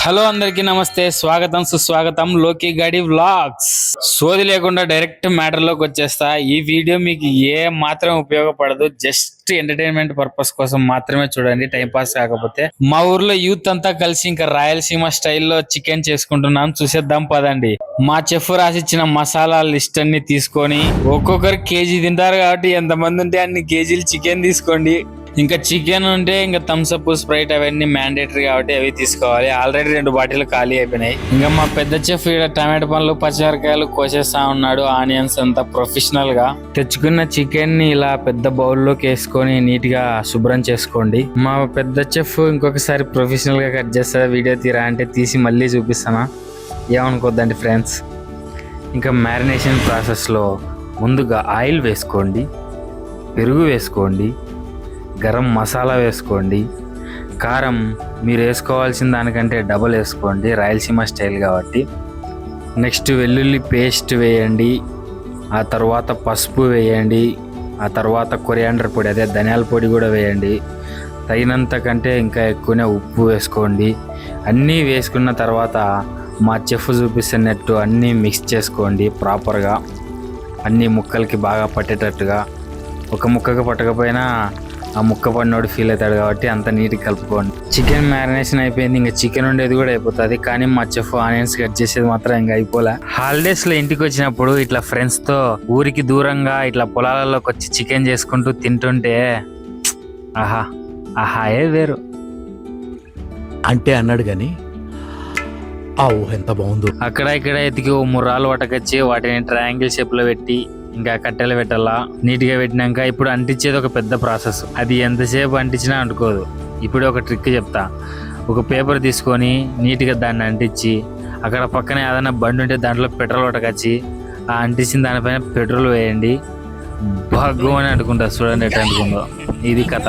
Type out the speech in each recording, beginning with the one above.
Hello అందరికీ నమస్తే, స్వాగతం సుస్వాగతం లోకి గడి వ్లాగ్స్. సోది లేకుండా డైరెక్ట్ మ్యాటర్ లోకి వచ్చేస్తా. ఈ వీడియో మీకు ఏ మాత్రం ఉపయోగపడదు, జస్ట్ ఎంటర్టైన్మెంట్ పర్పస్ కోసం మాత్రమే చూడండి, టైం పాస్ కాకపోతే. మా ఊర్లో యూత్ అంతా కలిసి ఇంకా రాయలసీమ స్టైల్లో చికెన్ చేసుకుంటున్నాం, చూసేద్దాం పదండి. మా చెఫ్ రాసిచ్చిన మసాలా లిస్ట్ అన్ని తీసుకొని ఒక్కొక్కరు కేజీ తింటారు కాబట్టి ఎంతమంది ఉంటే అన్ని కేజీలు చికెన్ తీసుకోండి. ఇంకా చికెన్ ఉంటే ఇంకా థమ్స్అప్, స్ప్రైట్ అవన్నీ మ్యాండేటరీ కాబట్టి అవి తీసుకోవాలి. ఆల్రెడీ 2 బాటిల్ ఖాళీ అయిపోయినాయి. ఇంకా మా పెద్ద చెఫ్ ఇక్కడ టమాటో పండ్లు, పచ్చిమిరకాయలు కోసేస్తా ఉన్నాడు, ఆనియన్స్ అంతా ప్రొఫెషనల్ గా. తెచ్చుకున్న చికెన్ ని ఇలా పెద్ద బౌల్లోకి వేసుకొని నీట్ గా శుభ్రం చేసుకోండి. మా పెద్ద చెఫ్ ఇంకొకసారి ప్రొఫెషనల్ గా కట్ చేస్తా, వీడియో తీరా అంటే తీసి మళ్ళీ చూపిస్తానా, ఏమనుకోద్దండి ఫ్రెండ్స్. ఇంకా మ్యారినేషన్ ప్రాసెస్ లో ముందుగా ఆయిల్ వేసుకోండి, పెరుగు వేసుకోండి, గరం మసాలా వేసుకోండి, కారం మీరు వేసుకోవాల్సిన దానికంటే డబుల్ వేసుకోండి, రాయలసీమ స్టైల్ కాబట్టి. నెక్స్ట్ వెల్లుల్లి పేస్ట్ వేయండి, ఆ తర్వాత పసుపు వేయండి, ఆ తర్వాత కొరియాండర్ పొడి అదే ధనియాల పొడి కూడా వేయండి. తగినంత కంటే ఇంకా ఎక్కువనే ఉప్పు వేసుకోండి. అన్నీ వేసుకున్న తర్వాత మా చెఫ్ చూపిస్తున్నట్టు అన్నీ మిక్స్ చేసుకోండి ప్రాపర్గా, అన్ని ముక్కలకి బాగా పట్టేటట్టుగా. ఒక ముక్కగా పట్టకపోయినా ఆ ముక్క పడినోడు ఫీల్ అవుతాడు కాబట్టి అంత నీట్గా కలుపుకోండి. చికెన్ మ్యారినేషన్ అయిపోయింది, ఇంకా చికెన్ ఉండేది కూడా అయిపోతుంది. కానీ మా చెఫ్ ఆనియన్స్ కట్ చేసేది మాత్రం ఇంకా అయిపోలే. హాలిడేస్ లో ఇంటికి వచ్చినప్పుడు ఇట్లా ఫ్రెండ్స్ తో ఊరికి దూరంగా ఇట్లా పొలాలలోకి వచ్చి చికెన్ చేసుకుంటూ తింటుంటే ఆహా ఆహా ఏ వేరు అంటే అన్నాడు గాని ఆ ఊహ ఎంత బాగుందో. అక్కడ ఇక్కడ ఎతికి 3 రాళ్ళు పట్టకొచ్చి వాటిని ట్రయాంగిల్ షేప్ లో పెట్టి ఇంకా కట్టెలు పెట్టాలా. నీట్ గా పెట్టినాక ఇప్పుడు అంటించేది ఒక పెద్ద ప్రాసెస్, అది ఎంతసేపు అంటించినా అంటుకోదు. ఇప్పుడు ఒక ట్రిక్ చెప్తా. ఒక పేపర్ తీసుకొని నీట్ గా దాన్ని అంటించి అక్కడ పక్కనే ఏదైనా బండి ఉంటే దాంట్లో పెట్రోల్ పట్టకొచ్చి ఆ అంటించిన దానిపైన పెట్రోల్ వేయండి, బాగు అని అనుకుంటా. చూడండి ఎట్లా అనుకుందో, ఇది కథ.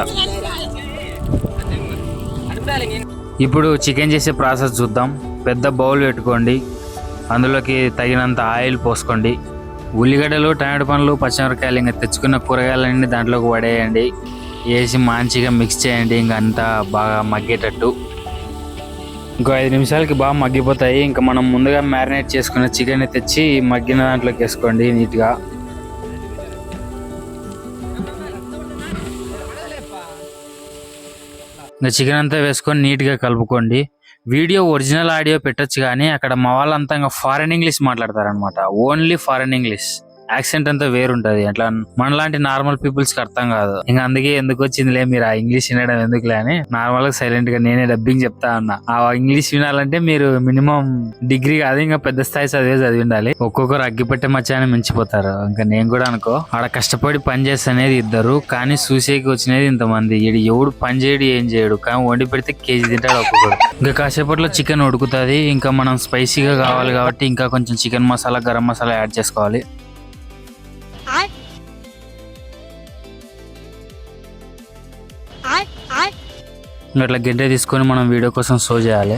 ఇప్పుడు చికెన్ చేసే ప్రాసెస్ చూద్దాం. పెద్ద బౌల్ పెట్టుకోండి, అందులోకి తగినంత ఆయిల్ పోసుకోండి. ఉల్లిగడ్డలు, టమాటో పండ్లు, పచ్చిమిరకాయలు ఇంకా తెచ్చుకున్న కూరగాయలన్నీ దాంట్లోకి పడేయండి. వేసి మంచిగా మిక్స్ చేయండి, ఇంకా అంతా బాగా మగ్గేటట్టు. ఇంకో 5 నిమిషాలకి బాగా మగ్గిపోతాయి. ఇంకా మనం ముందుగా మ్యారినేట్ చేసుకున్న చికెన్ తెచ్చి మగ్గిన దాంట్లోకి వేసుకోండి నీట్గా. ఇంకా చికెన్ అంతా వేసుకొని నీట్గా కలుపుకోండి. వీడియో ఒరిజినల్ ఆడియో పెట్టొచ్చు కానీ అక్కడ మా వాళ్ళంతా ఇంకా ఫారెన్ ఇంగ్లీష్ మాట్లాడతారనమాట, ఓన్లీ ఫారెన్ ఇంగ్లీష్. యాక్సెంట్ అంతా వేరుంటది, అట్లా మనలాంటి నార్మల్ పీపుల్స్ కి అర్థం కాదు. ఇంకా అందుకే ఎందుకు వచ్చిందిలే మీరు ఆ ఇంగ్లీష్ వినడం ఎందుకులే అని నార్మల్ గా సైలెంట్ గా నేనే డబ్బింగ్ చెప్తా ఉన్నా. ఆ ఇంగ్లీష్ వినాలంటే మీరు మినిమం డిగ్రీ కాదు ఇంకా పెద్ద స్థాయి చదివి ఉండాలి. ఒక్కొక్కరు అగ్గిపెట్టే మచ్చాన్ని మించిపోతారు. ఇంకా నేను కూడా అనుకో, ఆడ కష్టపడి పని చేస్తనేది ఇద్దరు కానీ చూసేకి వచ్చినది ఇంతమంది. ఎవడు పని చేయడు ఏం చేయడు, కానీ వండి పెడితే కేజీ తింటాడు ఒక్కొక్కడు. ఇంకా కాసేపట్లో చికెన్ ఉడుకుతుంది. ఇంకా మనం స్పైసీగా కావాలి కాబట్టి ఇంకా కొంచెం చికెన్ మసాలా, గరం మసాలా యాడ్ చేసుకోవాలి. అట్లా గంటె తీసుకొని మనం వీడియో కోసం షో చేయాలి.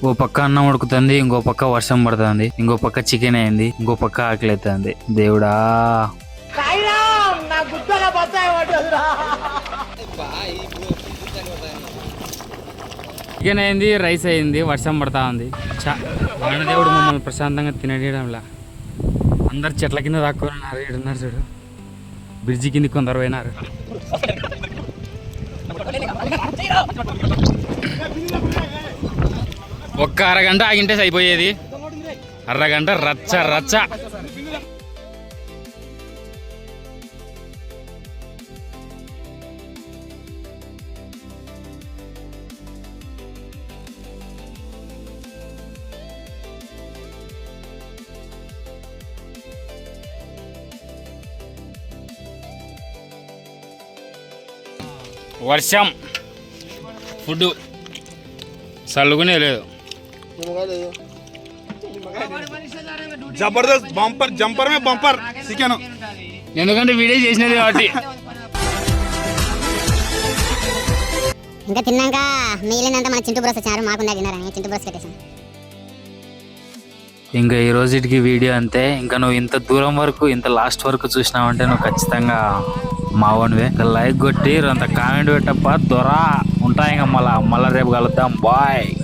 ఓ పక్క అన్నం ఉడుకుతుంది, ఇంకో పక్క వర్షం పడుతుంది, ఇంకో పక్క చికెన్ అయింది, ఇంకో పక్క ఆకలి అవుతుంది. దేవుడా, చికెన్ అయింది, రైస్ అయింది, వర్షం పడతా ఉంది. వానదేవుడు మమ్మల్ని ప్రశాంతంగా తినడంలా. అందరు చెట్ల కింద దాక్కున్నారు. ఏడున్నారు చూడు, బ్రిడ్జి కింద కొందరు పోయినారు. ఒక్క అరగంట ఆగింటే అయిపోయేది, అరగంట రచ్చ రచ్చ. వర్షం, ఫుడ్ చల్లుకునే లేదు. జబర్దస్త్ బంపర్ జంపర్ మే బంపర్ చికెన్, ఎందుకంటే వీడియో చేసినది కాబట్టి. ఇంకా తిన్నాక మిగిలినంత మన చింటూ బ్రస్ వచ్చారు, మాకుండా తిన్నారని చింటూ బ్రస్ పెట్టేసాం. ఇంకా ఈ రోజుకి వీడియో అంతే. ఇంకా నువ్వు ఇంత దూరం వరకు ఇంత లాస్ట్ వరకు చూసినావంటే నువ్వు ఖచ్చితంగా మావనివే. లైక్ కొట్టి అంత కామెంట్ పెట్టప్ప దొరా ఉంటాయి. ఇంకా మళ్ళా రేపు కలుద్దాం. బాయ్.